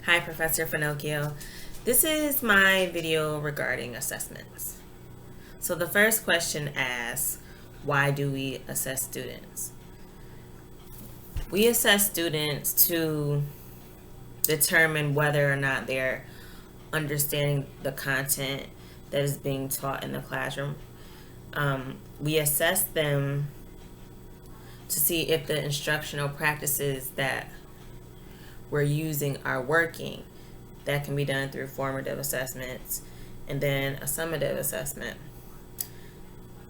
Hi, Professor Finocchio. This is my video regarding assessments. So the first question asks, why do we assess students? We assess students to determine whether or not they're understanding the content that is being taught in the classroom. We assess them to see if the instructional practices that we're using are working. That can be done through formative assessments and then a summative assessment.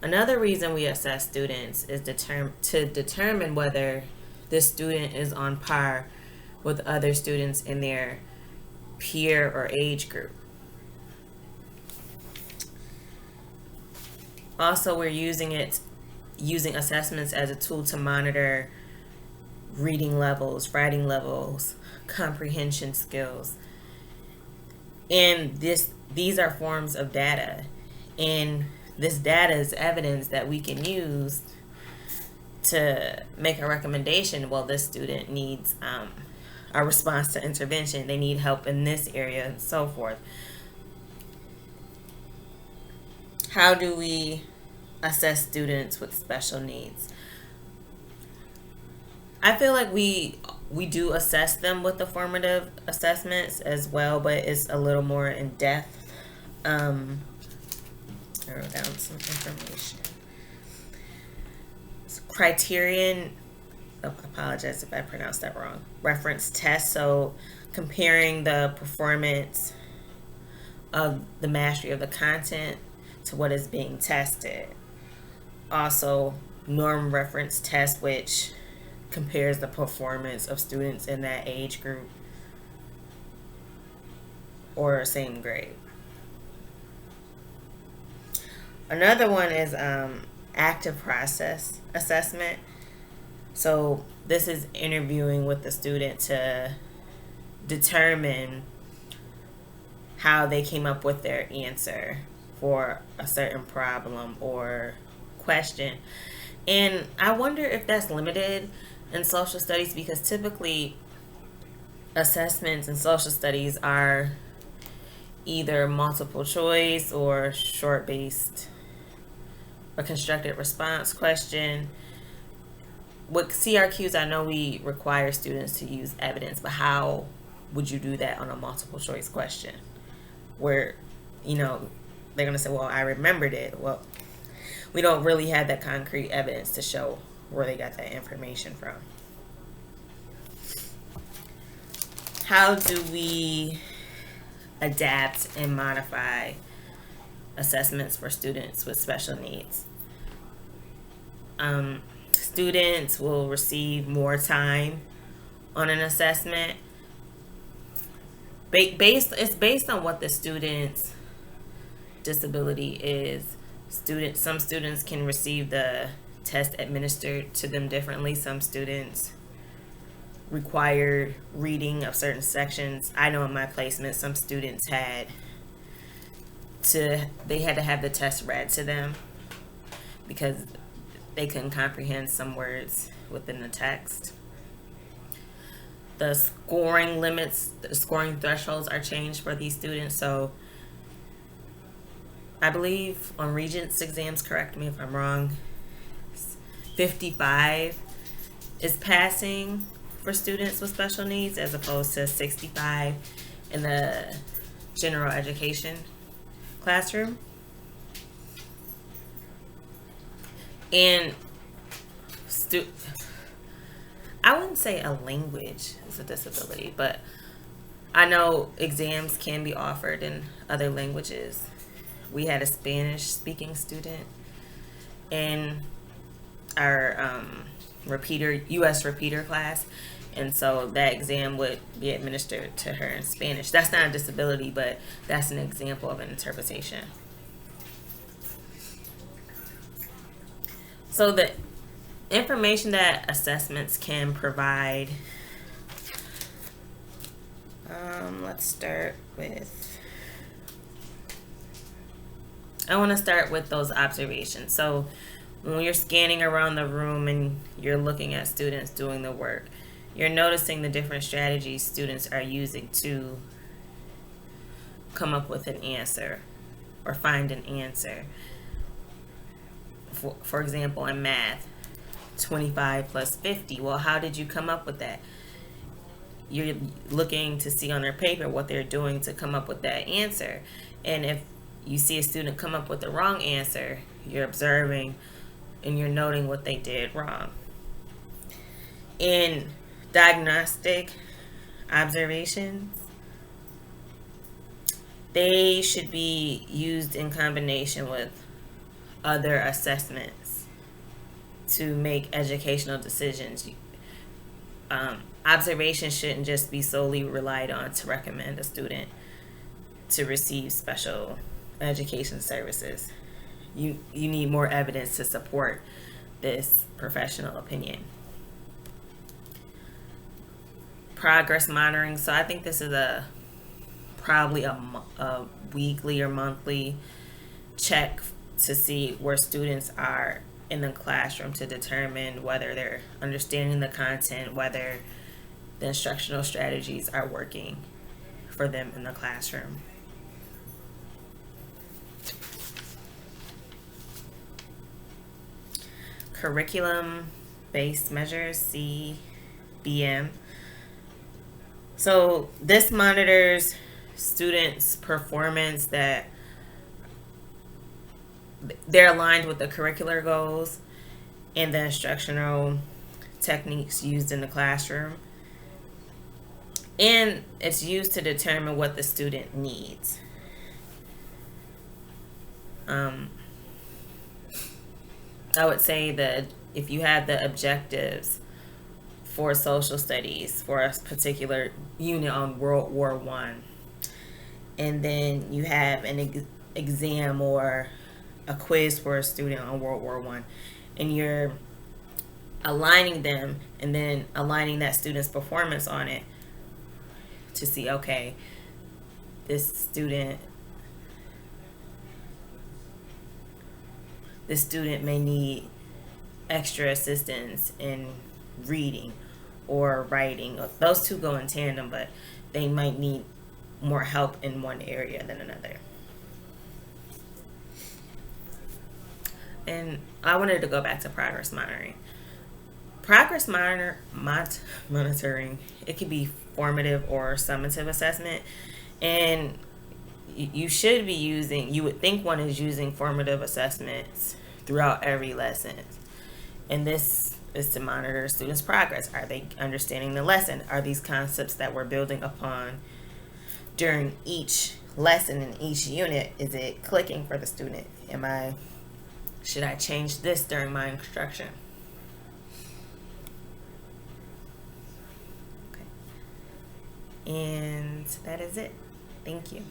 Another reason we assess students is to determine whether this student is on par with other students in their peer or age group. Also, we're using assessments as a tool to monitor reading levels, writing levels, comprehension skills. And these are forms of data. And this data is evidence that we can use to make a recommendation. Well, this student needs a response to intervention. They need help in this area and so forth. How do we assess students with special needs? I feel like we do assess them with the formative assessments as well, but it's a little more in depth. I wrote down some information. Criterion, I apologize if I pronounced that wrong. Reference test, so comparing the performance of the mastery of the content to what is being tested. Also, norm reference test, which compares the performance of students in that age group or same grade. Another one is active process assessment. So this is interviewing with the student to determine how they came up with their answer for a certain problem or question. And I wonder if that's limited in social studies, because typically assessments in social studies are either multiple choice or short based or constructed response question. With CRQs, I know we require students to use evidence, but how would you do that on a multiple choice question where, they're going to say, well, I remembered it. Well, we don't really have that concrete evidence to show where they got that information from. How do we adapt and modify assessments for students with special needs? Students will receive more time on an assessment. It's based on what the student's disability is. Some students can receive the test administered to them differently. Some students require reading of certain sections. I know in my placement, some students had to have the test read to them because they couldn't comprehend some words within the text. The scoring limits, the scoring thresholds are changed for these students. So I believe on Regents exams, correct me if I'm wrong, 55 is passing for students with special needs as opposed to 65 in the general education classroom. And I wouldn't say a language is a disability, but I know exams can be offered in other languages. We had a Spanish speaking student in our U.S. repeater class, and so that exam would be administered to her in Spanish. That's not a disability, but that's an example of an interpretation. So the information that assessments can provide, I want to start with those observations. So when you're scanning around the room and you're looking at students doing the work, You're noticing the different strategies students are using to come up with an answer or find an answer. For example, in math, 25 plus 50. Well, how did you come up with that? You're looking to see on their paper what they're doing to come up with that answer. And if you see a student come up with the wrong answer, you're observing and you're noting what they did wrong. In diagnostic observations, they should be used in combination with other assessments to make educational decisions. Observation shouldn't just be solely relied on to recommend a student to receive special education services. You need more evidence to support this professional opinion. Progress monitoring. So I think this is probably a weekly or monthly check to see where students are in the classroom to determine whether they're understanding the content, whether the instructional strategies are working for them in the classroom. Curriculum-based measures, CBM. So this monitors students' performance that they're aligned with the curricular goals and the instructional techniques used in the classroom. And it's used to determine what the student needs. I would say that if you have the objectives for social studies for a particular unit on World War I, and then you have an exam or a quiz for a student on World War I, and you're aligning them and then aligning that student's performance on it to see, okay, this student may need extra assistance in reading or writing. Those two go in tandem, but they might need more help in one area than another. And I wanted to go back to progress monitoring. Progress monitoring, it can be formative or summative assessment, and you should be using, you would think one is using formative assessments throughout every lesson. And this is to monitor students' progress. Are they understanding the lesson? Are these concepts that we're building upon during each lesson in each unit, is it clicking for the student? Should I change this during my instruction? Okay. And that is it. Thank you.